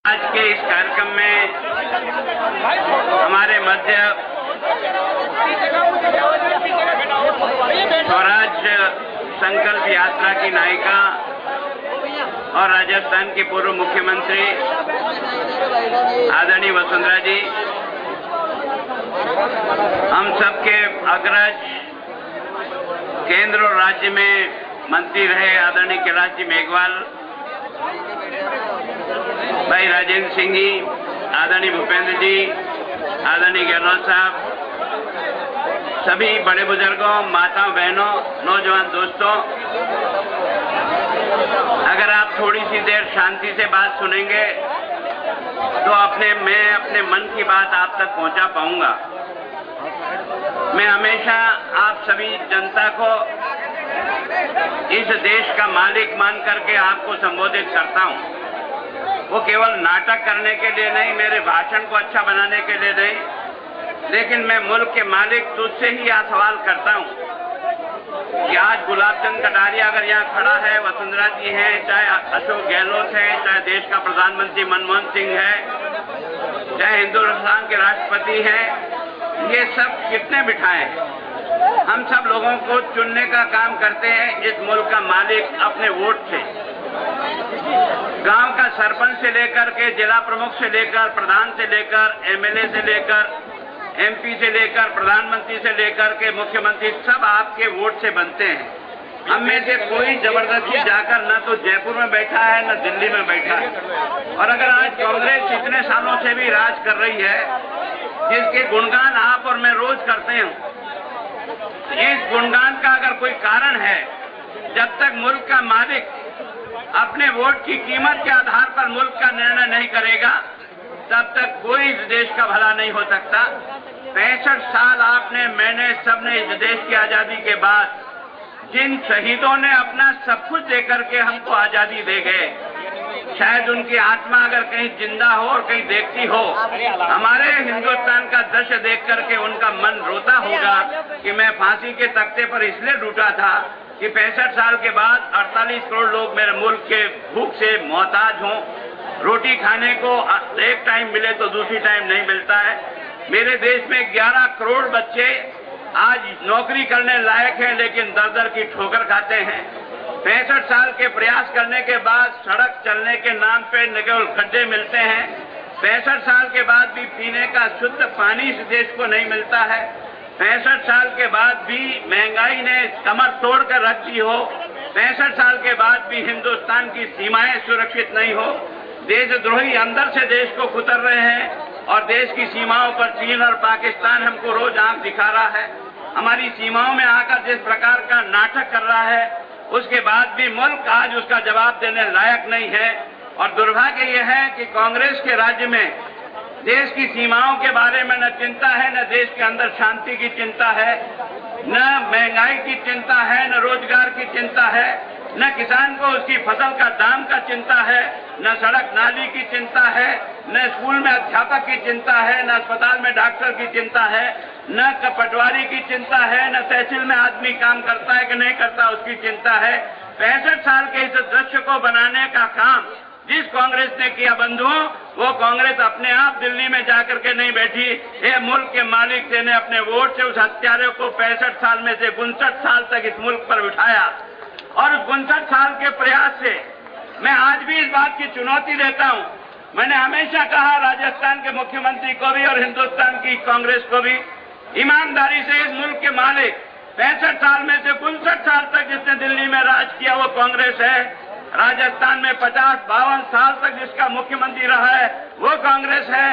आज के इस कार्यक्रम में हमारे मध्य स्वराज संकल्प यात्रा की नायिका और राजस्थान के पूर्व मुख्यमंत्री आदरणीय वसुंधरा जी, हम सबके अग्रज केंद्र और राज्य में मंत्री रहे आदरणीय कैलाश जी मेघवाल, भाई राजेंद्र सिंह जी, आदरणीय भूपेंद्र जी, आदरणीय गहलोत साहब, सभी बड़े बुजुर्गों, माताओं, बहनों, नौजवान दोस्तों, अगर आप थोड़ी सी देर शांति से बात सुनेंगे तो मैं अपने मन की बात आप तक पहुंचा पाऊंगा। मैं हमेशा आप सभी जनता को इस देश का मालिक मान करके आपको संबोधित करता हूं। वो केवल नाटक करने के लिए नहीं, मेरे भाषण को अच्छा बनाने के लिए नहीं, लेकिन मैं मुल्क के मालिक तुझसे ही यह सवाल करता हूं कि आज गुलाब चंद कटारिया अगर यहाँ खड़ा है, वसुंधरा जी हैं, चाहे अशोक गहलोत है, चाहे देश का प्रधानमंत्री मनमोहन सिंह है, चाहे हिंदुस्तान के राष्ट्रपति हैं, ये सब कितने बिठाए हैं? हम सब लोगों को चुनने का काम करते हैं इस मुल्क का मालिक अपने वोट से। गांव का सरपंच से लेकर के जिला प्रमुख से लेकर प्रधान से लेकर एमएलए से लेकर एमपी से लेकर प्रधानमंत्री से लेकर के मुख्यमंत्री, सब आपके वोट से बनते हैं। हम में से कोई जबरदस्ती जाकर न तो जयपुर में बैठा है न दिल्ली में बैठा है। और अगर आज कांग्रेस इतने सालों से भी राज कर रही है, जिसके गुणगान आप और मैं रोज करते हैं, इस गुणगान का अगर कोई कारण है, जब तक मुल्क का मालिक अपने वोट की कीमत के आधार पर मुल्क का निर्णय नहीं करेगा, तब तक कोई इस देश का भला नहीं हो सकता। 65 साल मैंने सबने इस देश की आजादी के बाद जिन शहीदों ने अपना सब कुछ देकर के हमको आजादी दे गए, शायद उनकी आत्मा अगर कहीं जिंदा हो और कहीं देखती हो, हमारे हिंदुस्तान का दृश्य देख करके उनका मन रोता होगा कि मैं फांसी के तख्ते पर इसलिए टूटा था कि 65 साल के बाद 48 करोड़ लोग मेरे मुल्क के भूख से मोहताज हों। रोटी खाने को एक टाइम मिले तो दूसरी टाइम नहीं मिलता है। मेरे देश में 11 करोड़ बच्चे आज नौकरी करने लायक हैं, लेकिन दर दर की ठोकर खाते हैं। 65 साल के प्रयास करने के बाद सड़क चलने के नाम पे न केवल खड्डे मिलते हैं, 65 साल के बाद भी पीने का शुद्ध पानी इस देश को नहीं मिलता है। 65 साल के बाद भी महंगाई ने कमर तोड़ कर रख दी हो, 65 साल के बाद भी हिंदुस्तान की सीमाएं सुरक्षित नहीं हो, देशद्रोही अंदर से देश को कुतर रहे हैं और देश की सीमाओं पर चीन और पाकिस्तान हमको रोज आंख दिखा रहा है। हमारी सीमाओं में आकर जिस प्रकार का नाटक कर रहा है, उसके बाद भी मुल्क आज उसका जवाब देने लायक नहीं है। और दुर्भाग्य यह है कि कांग्रेस के राज्य में देश की सीमाओं के बारे में न चिंता है, न देश के अंदर शांति की चिंता है, न महंगाई की चिंता है, न रोजगार की चिंता है, न किसान को उसकी फसल का दाम का चिंता है, न सड़क नाली की चिंता है, न स्कूल में अध्यापक की चिंता है, न अस्पताल में डॉक्टर की चिंता है, न पटवारी की चिंता है, न तहसील में आदमी काम करता है कि नहीं करता उसकी चिंता है। 65 साल के इस दृश्य को बनाने का काम जिस कांग्रेस ने किया बंधुओं, वो कांग्रेस अपने आप दिल्ली में जाकर के नहीं बैठी। ये मुल्क के मालिक ने अपने वोट से उस हत्यारे को 65 साल में से 59 साल तक इस मुल्क पर बिठाया। और उस 59 साल के प्रयास से मैं आज भी इस बात की चुनौती देता हूं। मैंने हमेशा कहा राजस्थान के मुख्यमंत्री को भी और हिंदुस्तान की कांग्रेस को भी, ईमानदारी से इस मुल्क के मालिक 65 साल में से 59 साल तक जिसने दिल्ली में राज किया वो कांग्रेस है। राजस्थान में 50-52 साल तक जिसका मुख्यमंत्री रहा है वो कांग्रेस है।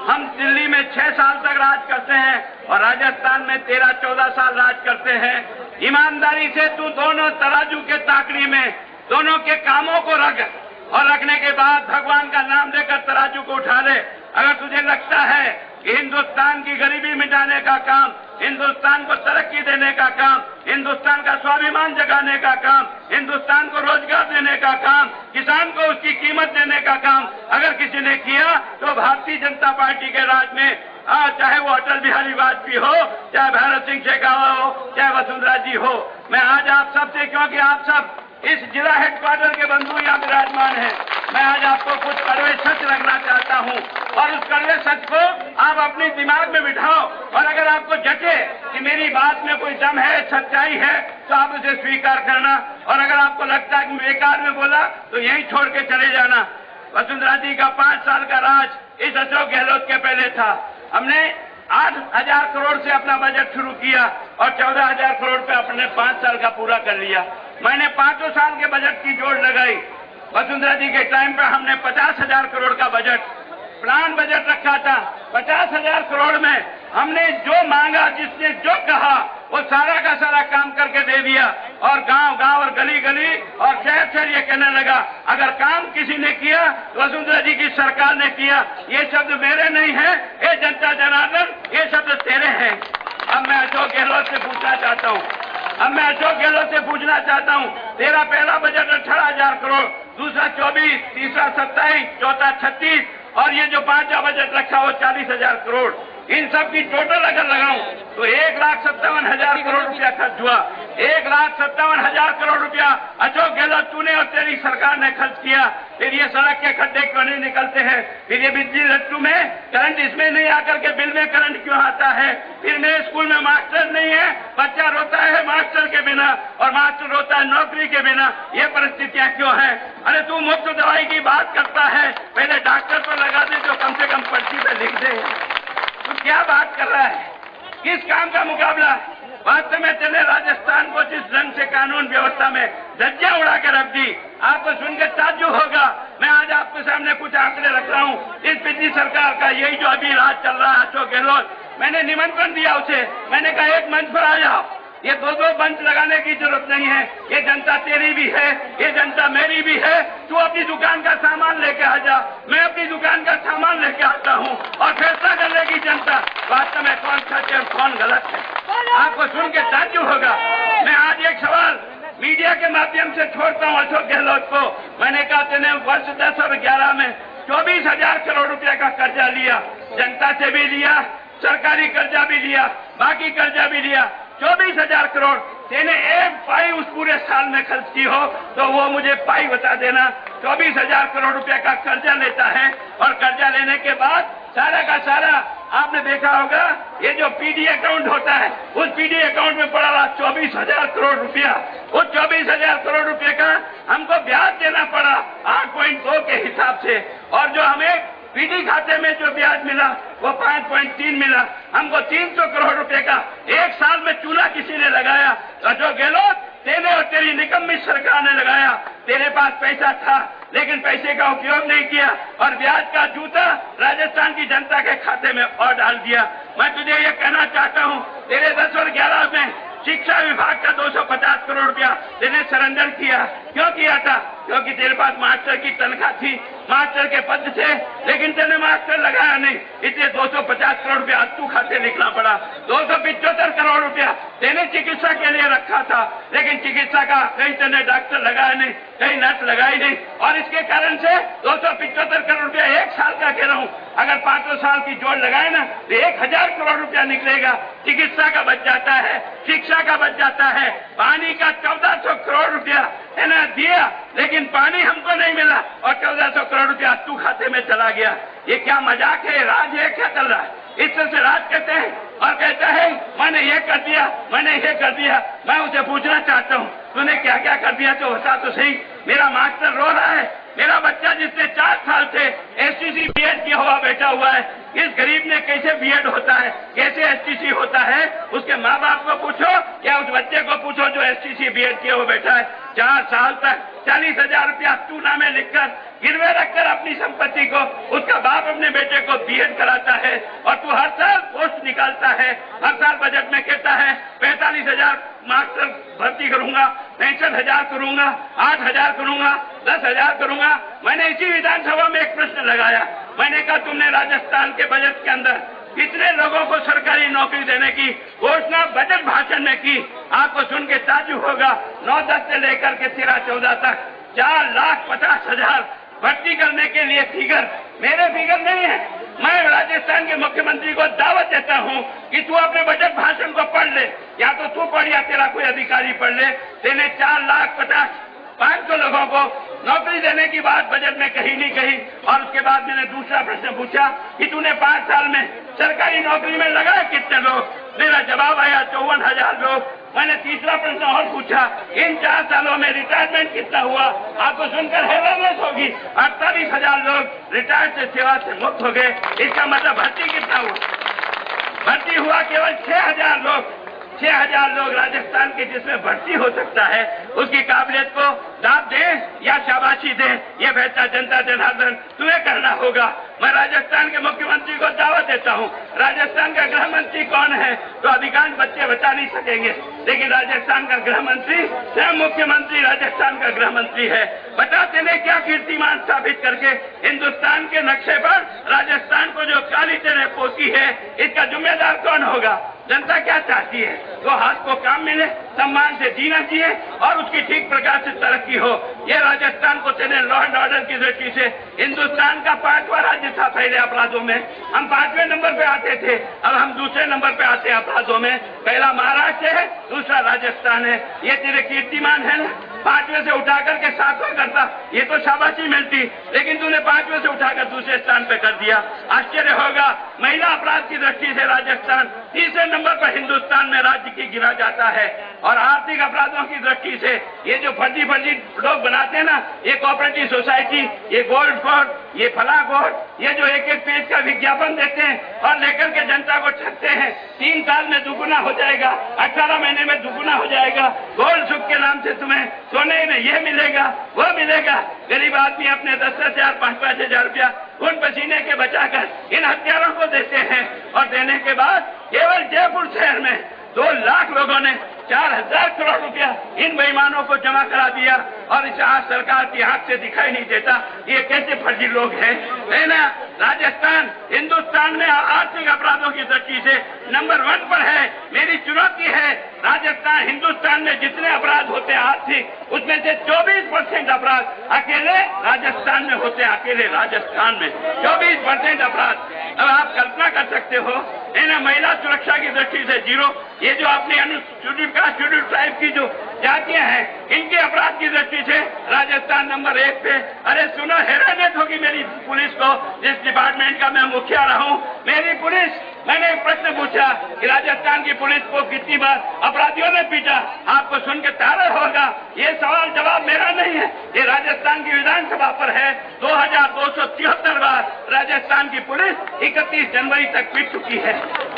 हम दिल्ली में 6 साल तक राज करते हैं और राजस्थान में 13-14 साल राज करते हैं। ईमानदारी से तू दोनों तराजू के ताकड़ी में दोनों के कामों को रख और रखने के बाद भगवान का नाम लेकर तराजू को उठा ले। अगर तुझे लगता है कि हिंदुस्तान की गरीबी मिटाने का काम, हिंदुस्तान को तरक्की देने का काम, हिंदुस्तान का स्वाभिमान जगाने का काम, हिंदुस्तान को रोजगार देने का काम, किसान को उसकी कीमत देने का काम अगर किसी ने किया तो भारतीय जनता पार्टी के राज में चाहे वो अटल बिहारी वाजपेयी हो, चाहे भैरव सिंह शेखावत हो, चाहे वसुंधरा जी हो, मैं आज आप सबसे, क्योंकि आप सब इस जिला हेडक्वार्टर के बंधु यहाँ विराजमान हैं, मैं आज आपको कुछ कड़वे सच रखना चाहता हूं। और उस कड़वे सच को आप अपने दिमाग में बिठाओ। और अगर आपको जचे कि मेरी बात में कोई दम है, सच्चाई है, तो आप उसे स्वीकार करना। और अगर आपको लगता है कि बेकार में बोला तो यहीं छोड़ के चले जाना। वसुंधरा जी का 5 साल का राज इस अशोक गहलोत के पहले था। हमने 8,000 करोड़ से अपना बजट शुरू किया और 14,000 करोड़ पे अपने 5 साल का पूरा कर लिया। मैंने 5 साल के बजट की जोड़ लगाई। वसुंधरा जी के टाइम पे हमने 50,000 करोड़ का बजट प्लान बजट रखा था। 50,000 करोड़ में हमने जो मांगा, जिसने जो कहा, वो सारा का सारा काम करके दे दिया। और गांव गांव और गली गली और शहर शहर ये कहने लगा अगर काम किसी ने किया तो वसुंधरा जी की सरकार ने किया। ये शब्द मेरे नहीं है, ये जनता जनार्दन, ये शब्द तेरे हैं। अब मैं अशोक गहलोत से पूछना चाहता हूँ, तेरा पहला बजट 18,000 करोड़, दूसरा 24, तीसरा 27, चौथा 36 और ये जो 5वां बजट रखा वो 40,000 करोड़। इन सब की टोटल अगर लगाऊं तो 1,57,000 करोड़ रुपया खर्च हुआ। 1,57,000 करोड़ रुपया अशोक गहलोत तूने और तेरी सरकार ने खर्च किया। फिर ये सड़क के खड्डे क्यों नहीं निकलते हैं? फिर ये बिजली लट्टू में करंट इसमें नहीं आकर के बिल में करंट क्यों आता है? फिर मेरे स्कूल में मास्टर नहीं है, बच्चा रोता है मास्टर के बिना और मास्टर रोता है नौकरी के बिना। ये परिस्थितियां क्यों हैं? अरे तू मुफ्त दवाई की बात करता है, पहले डॉक्टर पर लगा दे जो कम से कम पर्ची पे लिख दे। तो क्या बात कर रहा है? किस काम का मुकाबला? वास्तव में तेने राजस्थान को जिस ढंग से कानून व्यवस्था में धज्जियां उड़ा कर रख दी, आपको सुनकर ताज्जुब होगा। मैं आज आपके सामने कुछ आंकड़े रख रहा हूँ इस पिछली सरकार का। यही जो अभी राज चल रहा है अशोक गहलोत, मैंने निमंत्रण दिया उसे, मैंने कहा एक मंच पर आ जाओ। ये दो मंच लगाने की जरूरत नहीं है। ये जनता तेरी भी है, ये जनता मेरी भी है। तू अपनी दुकान का सामान लेके आ जा, मैं अपनी दुकान का सामान लेके आता हूँ और फैसला कर लेगी जनता वास्तव में कौन सच है और कौन गलत है। आपको सुन के ताज्जुब होगा। मैं आज एक सवाल मीडिया के माध्यम से छोड़ता हूँ अशोक गहलोत को। मैंने कहा तेने वर्ष 10 और 11 में 24,000 करोड़ रुपया का कर्जा लिया, जनता से भी लिया, सरकारी कर्जा भी लिया, बाकी कर्जा भी लिया। 24,000 करोड़ तेने एक पाई उस पूरे साल में खर्च की हो तो वो मुझे पाई बता देना। 24,000 करोड़ रुपया का कर्जा लेता है और कर्जा लेने के बाद सारा का सारा आपने देखा होगा ये जो पीडी अकाउंट होता है उस पीडी अकाउंट में पड़ा रहा 24,000 करोड़ रुपया। उस 24,000 करोड़ रुपये का हमको ब्याज देना पड़ा 8.2 के हिसाब से और जो हमें पीडी खाते में जो ब्याज मिला वो 5.3 मिला। हमको 300 करोड़ रुपए का एक साल में चूल्हा किसी ने लगाया। अशोक गहलोत तेने और तेरी निकम्मी सरकार ने लगाया। तेरे पास पैसा था लेकिन पैसे का उपयोग नहीं किया और ब्याज का जूता राजस्थान की जनता के खाते में और डाल दिया। मैं तुझे ये कहना चाहता हूँ तेरे 10 और 11 में शिक्षा विभाग का 250 करोड़ रुपया तेने सरेंडर किया। क्यों किया था? क्योंकि तेरे पास मास्टर की तनख्वाह थी, मास्टर के पद थे, लेकिन तेने मास्टर लगाया नहीं, इसलिए 250 करोड़ रुपया अत्तू खाते लिखना पड़ा। 275 करोड़ रुपया तेने चिकित्सा के लिए रखा था, लेकिन चिकित्सा का कहीं तेने डॉक्टर लगाया नहीं, कहीं नर्स लगाई नहीं और इसके कारण से 275 करोड़ रुपया एक साल का कह रहा हूँ। अगर 5 साल की जोड़ लगाए ना तो 1,000 करोड़ रुपया निकलेगा। चिकित्सा का बच जाता है, शिक्षा का बच जाता है, पानी का 1,400 करोड़ रुपया मैंने दिया लेकिन पानी हमको नहीं मिला और 1,400 करोड़ रुपया अत्तू खाते में चला गया। ये क्या मजाक है? राज है? क्या चल रहा है? इस तरह से राज कहते हैं और कहता है मैंने ये कर दिया, मैंने ये कर दिया। मैं उसे पूछना चाहता हूँ तूने क्या क्या कर दिया तो बता तो सही। मेरा मास्टर रो रहा है, मेरा बच्चा जिसने 4 साल से एसटीसी बीएड किया हुआ बैठा हुआ है। इस गरीब ने कैसे बीएड होता है, कैसे एसटीसी होता है, उसके माँ बाप को पूछो या उस बच्चे को पूछो जो एसटीसी बीएड किया हुआ बैठा है। 4 साल तक 40,000 रुपया तू नामे लिखकर गिरवे रखकर अपनी संपत्ति को उसका बाप अपने बेटे को बीएड कराता है और तू हर साल पोस्ट निकालता है। हर साल बजट में कहता है 45,000 मास्टर भर्ती करूंगा, 65,000 करूंगा, 8,000 करूंगा, 10,000 करूंगा। मैंने इसी विधानसभा में एक प्रश्न लगाया। मैंने कहा तुमने राजस्थान के बजट के अंदर कितने लोगों को सरकारी नौकरी देने की घोषणा बजट भाषण में की? आपको सुन के ताज्जुब होगा। 9-10 से लेकर के 13-14 तक 4,50,000 भर्ती करने के लिए फिगर मेरे फिगर नहीं है। मैं राजस्थान के मुख्यमंत्री को दावत देता हूं कि तू अपने बजट भाषण को पढ़ ले, या तो तू पढ़ या तेरा कोई अधिकारी पढ़ ले। तेने 4,50,000 500 लोगों को नौकरी देने की बात बजट में कहीं नहीं कही। और उसके बाद मैंने दूसरा प्रश्न पूछा कि तूने 5 साल में सरकारी नौकरी में लगाए कितने लोग? मेरा जवाब आया 54,000 लोग। मैंने तीसरा प्रश्न और पूछा, इन 4 सालों में रिटायरमेंट कितना हुआ? आपको सुनकर हैरानी होगी, 48,000 लोग रिटायर्ड से सेवा से मुक्त हो गए। इसका मतलब भर्ती कितना हुआ? भर्ती हुआ केवल 6,000 लोग। 6,000 लोग राजस्थान के जिसमें भर्ती हो सकता है, उसकी काबिलियत को दाब दें या शाबाशी दें, यह फैसला जनता जनार्दन तुम्हें करना होगा। मैं राजस्थान के मुख्यमंत्री को दावत देता हूं। राजस्थान का गृह मंत्री कौन है तो अधिकांश बच्चे बता नहीं सकेंगे, लेकिन राजस्थान का गृह मंत्री स्वयं मुख्यमंत्री राजस्थान का गृह मंत्री है। बताते ने क्या कीर्तिमान स्थापित करके हिंदुस्तान के नक्शे पर राजस्थान को जो काली तेरे पोती है, इसका जिम्मेदार कौन होगा? जनता क्या चाहती है? तो हाथ को काम मिले, सम्मान से जीना चाहिए और उसकी ठीक प्रकार से तरक्की हो। यह राजस्थान को चले लॉ एंड ऑर्डर की दृष्टि से हिंदुस्तान का 5वां राज्य था। पहले अपराधों में हम 5वें नंबर पे आते थे, अब हम दूसरे नंबर पे आते हैं अपराधों में। पहला महाराष्ट्र है, दूसरा राजस्थान है। ये तेरे कीर्तिमान है ना। 5वें से उठाकर के 7वां करता, ये तो शाबाशी मिलती, लेकिन तूने 5वें से उठाकर दूसरे स्थान पे कर दिया। आश्चर्य होगा, महिला अपराध की दृष्टि से राजस्थान तीसरे नंबर पर हिंदुस्तान में राज्य की गिरा जाता है। और आर्थिक अपराधों की दृष्टि से ये जो फर्जी लोग बनाते हैं ना, ये कोऑपरेटिव सोसाइटी, ये गोल्ड कोर्ट, ये फला कोर्ट, ये जो एक पेज का विज्ञापन देते हैं और लेकर के जनता को ठगते हैं। 3 साल में दुगुना हो जाएगा, 18 महीने में दुगुना हो जाएगा। गोल्ड सुख के नाम से तुम्हें सोने में यह मिलेगा, वो मिलेगा। गरीब आदमी अपने 10,000 5-5 हजार रुपया खून पसीने के बचाकर इन हत्यारों को देते हैं और देने के बाद केवल जयपुर शहर में 2 लाख लोगों ने 4,000 करोड़ रुपया इन बेईमानों को जमा करा दिया। और इस आज सरकार की आंख से दिखाई नहीं देता ये कैसे फर्जी लोग हैं, है ना। राजस्थान हिंदुस्तान में आर्थिक अपराधों की दृष्टि से नंबर 1 पर है। मेरी चुनौती है, राजस्थान हिंदुस्तान में जितने अपराध होते हैं आर्थिक, उसमें से 24% अपराध अकेले राजस्थान में होते हैं। अकेले राजस्थान में 24% अपराध। अब आप कल्पना कर सकते हो, है ना। महिला सुरक्षा की दृष्टि से 0। ये जो अपने शेड्यूल ट्राइब की जो जातियां हैं, इनके अपराध की दृष्टि से राजस्थान नंबर 1 पे। अरे सुनो, हैरानियत होगी मेरी पुलिस को, जिस डिपार्टमेंट का मैं मुखिया रहा हूं। मेरी पुलिस, मैंने एक प्रश्न पूछा कि राजस्थान की पुलिस को कितनी बार अपराधियों ने पीटा? आपको सुन के तारा होगा, ये सवाल जवाब मेरा नहीं है, ये राजस्थान की विधानसभा पर है। 2273 बार राजस्थान की पुलिस 31 जनवरी तक पीट चुकी है।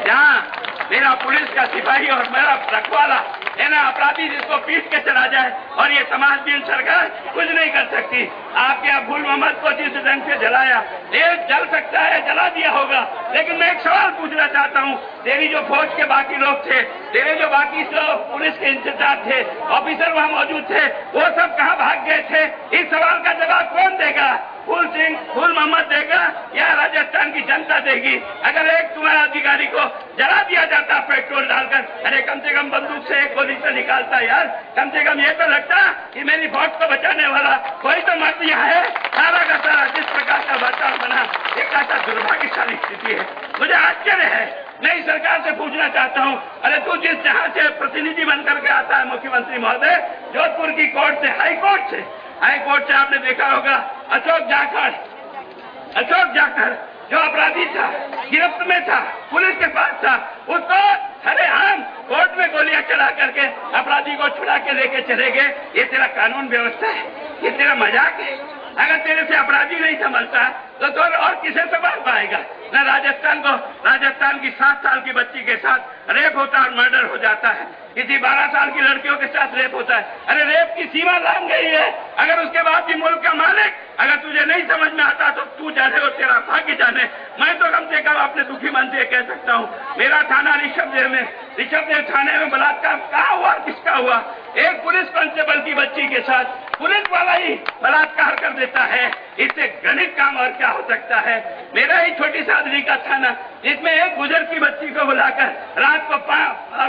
जहाँ मेरा पुलिस का सिपाही और मेरा रखवाला है ना, अपराधी जिसको पीट के चला जाए और ये समाजहीन सरकार कुछ नहीं कर सकती। आपके यहाँ फूल मोहम्मद को जिस ढंग से जलाया, देश जल सकता है, जला दिया होगा। लेकिन मैं एक सवाल पूछना चाहता हूँ, तेरी जो फौज के बाकी लोग थे, तेरे जो बाकी पुलिस के इंतजार थे, ऑफिसर वहाँ मौजूद थे, वो सब कहाँ भाग गए थे? इस सवाल का जवाब कौन देगा? फूल मोहम्मद देगा या राजस्थान की जनता देगी? अगर एक तुम्हारा अधिकारी को जला दिया जाता पेट्रोल डालकर, अरे कम से कम बंदूक से एक गोली से निकालता यार, कम से कम ये तो लगता कि मेरी फौज को बचाने वाला कोई तो मर्द यहाँ है। सारा का सारा जिस प्रकार का बर्ताव बना, एक ऐसा दुर्भाग्यशाली स्थिति है। मुझे आश्चर्य है, नई सरकार से पूछना चाहता हूँ, अरे तू जिस जहाँ से प्रतिनिधि बनकर के आता है मुख्यमंत्री महोदय, जोधपुर की कोर्ट से, हाई कोर्ट से आपने देखा होगा अशोक जाखड़ जो अपराधी था, गिरफ्त में था, पुलिस के पास था, उसको सरेआम कोर्ट में गोलियां चला करके अपराधी को छुड़ा के लेके चले गए। ये तेरा कानून व्यवस्था है? ये तेरा मजाक है? अगर तेरे से अपराधी नहीं संभलता तो और किसे संभाल पाएगा? न राजस्थान की 7 साल की बच्ची के साथ रेप होता है और मर्डर हो जाता है, किसी 12 साल की लड़कियों के साथ रेप होता है। अरे रेप की सीमा लांघ गई है। अगर उसके बाद भी मुल्क का मालिक, अगर तुझे नहीं समझ में आता तो तू जाने और तेरा भाग्य जाने। मैं तो कम से कम अपने दुखी मन से कह सकता हूँ, मेरा थाना ऋषभदेव थाने में बलात्कार कहाँ हुआ, किसका हुआ? एक पुलिस कांस्टेबल की बच्ची के साथ पुलिस वाला ही बलात्कार कर देता है। इससे घृणित काम और क्या हो सकता है? मेरा ही छोटी सादरी का थाना, जिसमें एक बुजुर्ग की बच्ची को बुलाकर रात को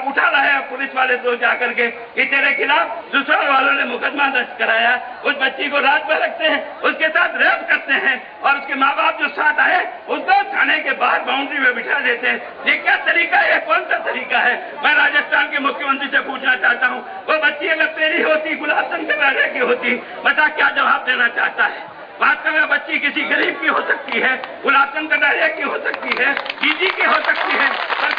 उठा लाया पुलिस वाले दो जाकर के कि तेरे खिलाफ दूसरे वालों ने मुकदमा दर्ज कराया। उस बच्ची को रात में रखते हैं, उसके साथ रेप करते हैं और उसके माँ बाप जो साथ आए उसको थाने के बाहर बाउंड्री में बिठा देते हैं। ये क्या तरीका है? कौन सा तरीका है? मैं राजस्थान के मुख्यमंत्री से पूछना चाहता हूँ, वो बच्ची अगर तेरी होती, गुलाब चंद कटारिया की होती, बता क्या जवाब देना चाहता है? बात कर रहे बच्ची किसी गरीब की हो सकती है, गुलाब चंद कटारिया की हो सकती है, डीजी की हो सकती है, पर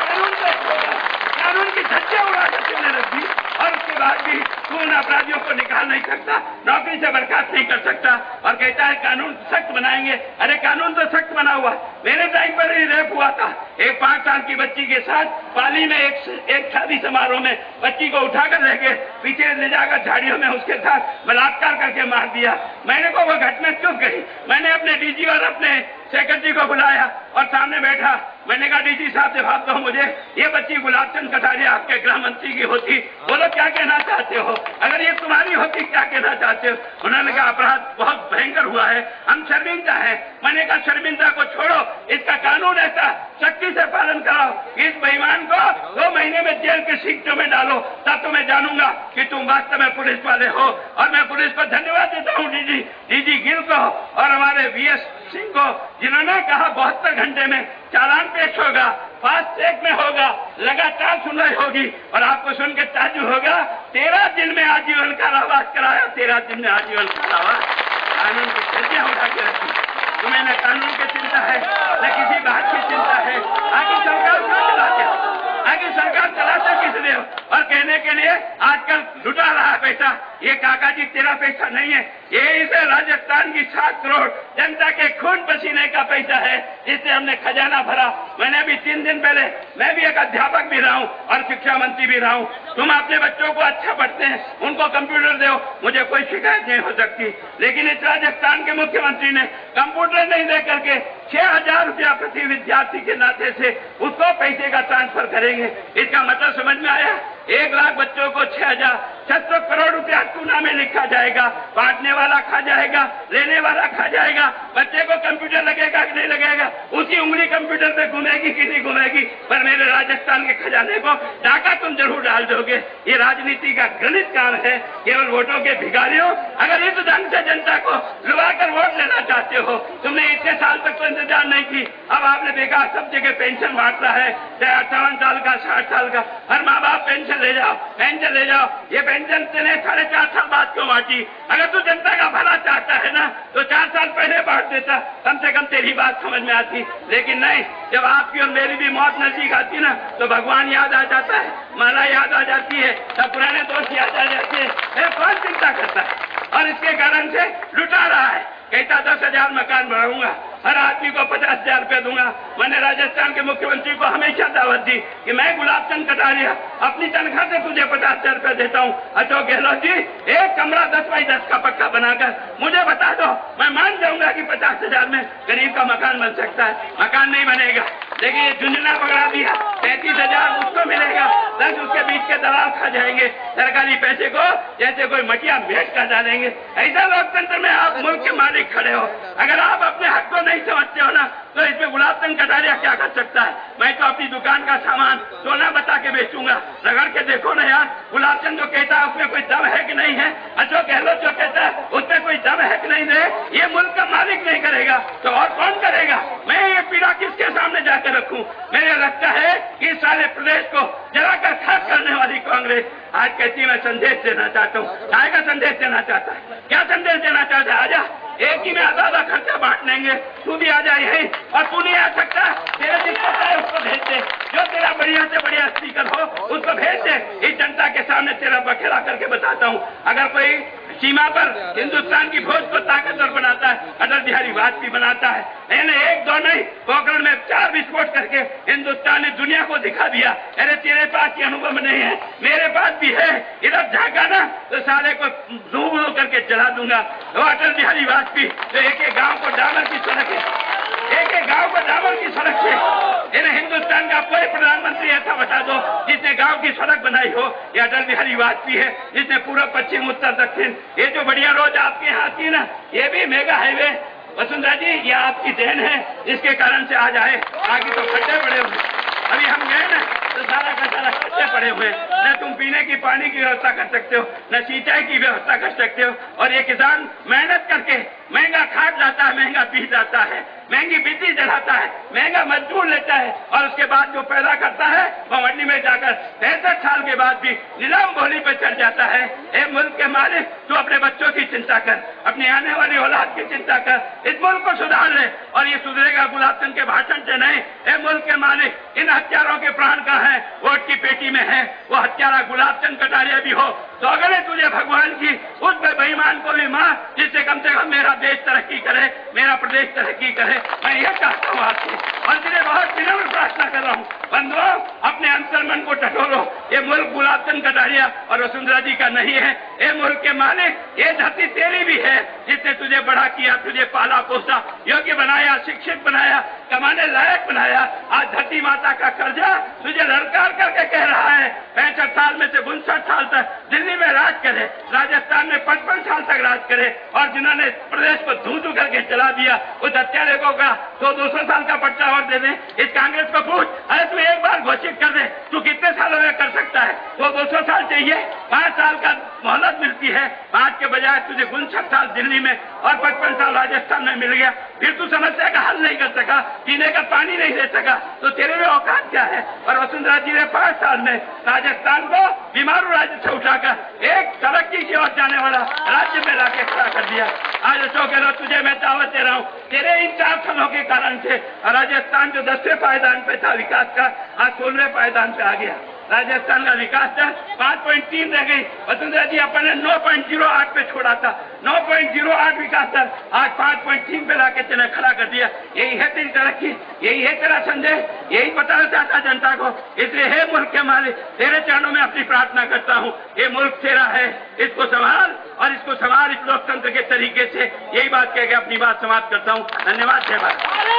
कानून की धज्जियां उड़ा कर तुमने रख दी और उसके बाद भी तू उन अपराधियों को निकाल नहीं सकता, नौकरी से बर्खास्त नहीं कर सकता और कहता है कानून सख्त बनाएंगे। अरे कानून तो सख्त बना हुआ। मेरे टाइम पर ही रेप हुआ था, एक 5 साल की बच्ची के साथ पाली में एक शादी समारोह में बच्ची को उठाकर ले गए, पीछे ले जाकर झाड़ियों में उसके साथ बलात्कार करके मार दिया। मैंने को वो घटना चुप गई। मैंने अपने डीजी और अपने सेक्रेटरी को बुलाया और सामने बैठा। मैंने कहा डीजी साहब जवाब दो मुझे, ये बच्ची गुलाब चंद कटारिया आपके गृह मंत्री की होती, बोलो क्या कहना चाहते हो? अगर ये तुम्हारी होती क्या कहना चाहते हो? उन्होंने कहा अपराध बहुत भयंकर हुआ है, हम शर्मिंदा हैं। मैंने कहा शर्मिंदा को छोड़ो, इसका कानून ऐसा सख्ती से पालन कराओ, इस बेईमान को 2 महीने में जेल के सीटों में डालो, तब तो मैं जानूंगा कि तुम वास्तव में पुलिस वाले हो। और मैं पुलिस को धन्यवाद देता हूँ, डीजी गिल को और हमारे VS सिंह को, जिन्होंने कहा 72 घंटे में चालान पेश होगा, फास्ट ट्रैक में होगा, लगातार सुनवाई होगी। और आपको सुन के ताज्जुब होगा, 13 दिन में आजीवन कारावास कराया, 13 दिन में आजीवन कारावास। कानून की धज्जियां उठा के रखी। तुम्हें न कानून की चिंता है, न किसी बात की चिंता है। आगे सरकार क्यों चलाते हो? आगे सरकार चलाते किस लिए हो? और कहने के लिए आजकल लुटा रहा है पैसा। ये काका जी तेरा पैसा नहीं है, ये इसे राजस्थान की 7 करोड़ जनता के खून पसीने का पैसा है, जिससे हमने खजाना भरा। मैंने अभी 3 दिन पहले, मैं भी एक अध्यापक भी रहा हूँ और शिक्षा मंत्री भी रहा हूँ। तुम अपने बच्चों को अच्छा पढ़ते हैं, उनको कंप्यूटर दो, मुझे कोई शिकायत नहीं हो सकती। लेकिन इस राजस्थान के मुख्यमंत्री ने कंप्यूटर नहीं दे करके 6000 रुपया प्रति विद्यार्थी के नाते से उसको पैसे का ट्रांसफर करेंगे। इसका मतलब समझ में आया? 1 लाख बच्चों को 6,600 करोड़ रुपया टूना में लिखा जाएगा। बांटने वाला खा जाएगा, लेने वाला खा जाएगा। बच्चे को कंप्यूटर लगेगा कि नहीं लगेगा, उसकी उंगली कंप्यूटर पे घूमेगी कि नहीं घूमेगी, पर मेरे राजस्थान के खजाने को डाका तुम जरूर डाल दोगे। ये राजनीति का गलत काम है, केवल वोटों के भिखारियों। अगर इस ढंग से जनता को लुभा कर वोट लेना चाहते हो, तुमने इतने साल तक तो इंतजार नहीं की, अब आपने देखा सब जगह पेंशन बांट रहा है, चाहे 58 साल का, 60 साल का, हर माँ बाप पेंशन ले जाओ, पेंशन ले जाओ। ये पेंशन तेने 4.5 साल बाद क्यों बांटी? अगर तू जनता का भला चाहता है ना, तो 4 साल पहले बांट देता, कम से कम तेरी बात समझ में आती। लेकिन नहीं, जब आपकी और मेरी भी मौत नजदीक आती ना, तो भगवान याद आ जाता है, माला याद आ जाती है, तब पुराने दोस्त याद आ जाते हैं। कौन चिंता करता है? और इसके कारण से लुटा रहा है। कहता 10,000 मकान बनाऊंगा, हर आदमी को 50,000 रुपया दूंगा। मैंने राजस्थान के मुख्यमंत्री को हमेशा दावत दी कि मैं गुलाब चंद कटारिया अपनी तनख्वाह से तुझे 50,000 रुपया देता हूँ। अशोक गहलोत जी, एक कमरा 10 बाई 10 का पक्का बनाकर मुझे बता दो, मैं मान जाऊंगा कि 50,000 में गरीब का मकान बन सकता है। मकान नहीं बनेगा, लेकिन ये झुंझुना पकड़ा दिया, 33,000 उसको मिलेगा, 10 उसके बीच के दलाल खा जाएंगे सरकारी पैसे को, जैसे कोई मटिया भेज कर डालेंगे। ऐसा लोकतंत्र में आप मुल्क के मालिक खड़े हो। अगर आप अपने हक को नहीं समझते हो ना, तो इसमें गुलाब चंद कटारिया क्या कर सकता है? मैं तो अपनी दुकान का सामान सोना बता के बेचूंगा। रगड़ के देखो ना यार, गुलाब चंद जो कहता है उसमें कोई दम है कि नहीं है? अशोक गहलोत जो कहता है उसमें कोई दम है कि नहीं है? ये मुल्क का मालिक नहीं करेगा तो और कौन करेगा? मैं ये पीड़ा किसके सामने जाकर रखूं? मुझे लगता है कि सारे प्रदेश को जलाकर खाक करने वाली कांग्रेस आज कहती है मैं संदेश देना चाहता हूँ। काय का संदेश देना चाहता है? क्या संदेश देना चाहता है? आजा, एक ही में आधा खर्चा बांट लेंगे, तू भी आ जाए यही। और तू नहीं आ सकता, तेरा दिक्कत है उसको भेज दे, जो तेरा बढ़िया से बढ़िया स्पीकर हो उसको भेज दे। इस जनता के सामने तेरा बखेड़ा करके बताता हूँ, अगर कोई सीमा पर हिंदुस्तान की फौज को ताकतवर बनाता है, अटल बिहारी वाजपेयी बनाता है। मैंने 1-2 नहीं, पोखरण में 4 विस्फोट करके हिंदुस्तान ने दुनिया को दिखा दिया, अरे तेरे पास ये अनुभव नहीं है, मेरे पास भी है। इधर झांका ना तो सारे को धूल करके जला दूंगा। वो अटल बिहारी वाजपेयी तो एक गांव को डामर की सड़क है, एक गांव को डामर की सड़क से। इन्हें हिंदुस्तान का कोई प्रधानमंत्री ऐसा बता दो जिसने गांव की सड़क बनाई हो? ये अटल बिहारी वाजपेयी है, जिसने पूरा पश्चिम उत्तर दक्षिण, ये जो बढ़िया रोड आपके यहाँ आती है ना, ये भी मेगा हाईवे। वसुंधरा जी, ये आपकी देन है, इसके कारण से आज आए, बाकी तो खड्डे बड़े हुए। अभी हम गए ना तो सारा का सारा कच्चे पड़े हुए हैं। न तुम पीने की पानी की व्यवस्था कर सकते हो, न सिंचाई की व्यवस्था कर सकते हो। और ये किसान मेहनत करके महंगा खाद लाता है, महंगा बीज लाता है, महंगी बिजली जलाता है, महंगा मजदूर लेता है, और उसके बाद जो पैदा करता है वो मंडी में जाकर 65 साल के बाद भी नीलाम बोली पर चढ़ जाता है। ए मुल्क के मालिक, तू अपने बच्चों की चिंता कर, अपनी आने वाली औलाद की चिंता कर, इस मुल्क को सुधार ले। और ये सुधरेगा गुलाब चंद के भाषण से नहीं। ए मुल्क के मालिक, इन हत्यारों के प्राण कहाँ हैं? वोट की पेटी में है। वो हत्यारा गुलाब चंद कटारिया भी हो तो अगले तुझे भगवान की उस बेईमान को भी मार, जिससे कम से कम मेरा देश तरक्की करे, मेरा प्रदेश तरक्की करे। मैं ये चाहता हूँ आपसे, और इसलिए बहुत विनम्र प्रार्थना कर रहा हूँ, बंधुओं, अपने अंतर्मन को टटोलो। ये मुल्क गुलाब चंद कटारिया और वसुंधरा जी का नहीं है। ये मुल्क के मालिक, ये धरती तेरी भी है, जिसने तुझे बड़ा किया, तुझे पाला पोसा, योग्य बनाया, शिक्षित बनाया, कमाने लायक बनाया। आज धरती माता का कर्जा तुझे ललकार करके कह रहा है 65 साल में से 59 साल तक दिल्ली में राज करे, राजस्थान में 55 साल तक राज करे, और जिन्होंने प्रदेश को धू करके चला दिया, उस हत्यारे को का 200 साल का पट्टा और दे दे। इस कांग्रेस को पूछ, अरे तू एक बार घोषित कर दे, तू कितने सालों में कर सकता है? 200 साल चाहिए, 5 साल का मोहलत मिलती है, 5 के बजाय तुझे 59 साल दिल्ली में और 55 साल राजस्थान में मिल गया। फिर तू समस्या का हल नहीं कर सका, पीने का पानी नहीं दे सका, तो तेरे में औकात क्या है? और वसुंधरा जी ने 5 साल में राजस्थान को बीमारू राज्य से उठाकर एक तरक्की की ओर जाने वाला राज्य में लाके खड़ा कर दिया। आज अशोक गहलोत, तुझे मैं दावत दे रहा हूँ, तेरे इन 4 सालों के कारण से राजस्थान जो 10वें पायदान पे था विकास का, आज 16वें पायदान पे आ गया। राजस्थान का विकास दर 5.3 रह गई। वसुंधरा जी अपने 9.08 पे छोड़ा था, 9.08 विकास दर आज 5.3 पे लाके तेने खड़ा कर दिया। यही है तेरी तरक्की, यही है तेरा संदेश, यही बताना चाहता जनता को। इसलिए हे मुल्क के मालिक, तेरे चरणों में अपनी प्रार्थना करता हूँ, ये मुल्क तेरा है, इसको संभाल, और इसको संभाल इस लोकतंत्र के तरीके से। यही बात कह के अपनी बात समाप्त करता हूँ। धन्यवाद। जय भारत।